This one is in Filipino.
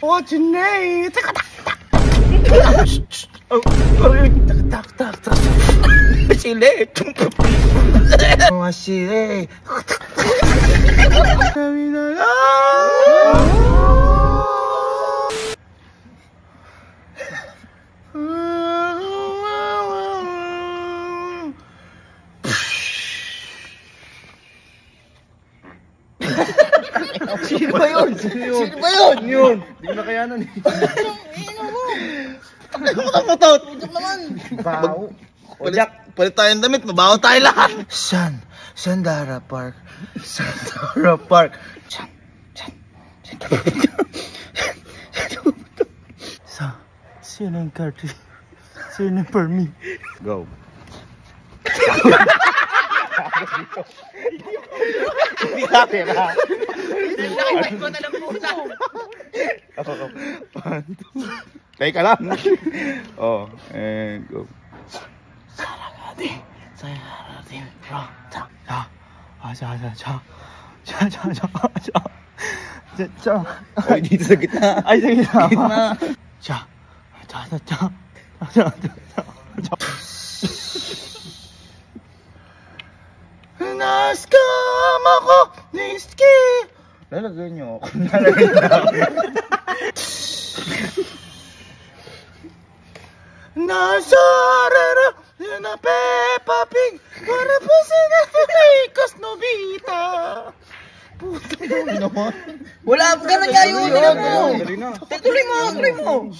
What's your name? Sili. Sili. Sino ba yun? Sino ba yun? Yun. Hindi ko na kayanan eh. Takot. Baho. O Jack, palit tayong damit. Mabaho tayo lahat. Sandara Park. Sino yung card? Sino for me? Go. Hindi natin ha. Nakikita ko na lang muna. Teka lang. Oh, and go. Saragati. Bro. Ay, dito sa gitna. Ay, sa gitna. Naskam ako ni Ski. Lalagay niyo ako. Nasarara na Peppa Pig. Para po sinafilikas Nobita. Puta naman. Wala ka na kayo. Tuloy mo.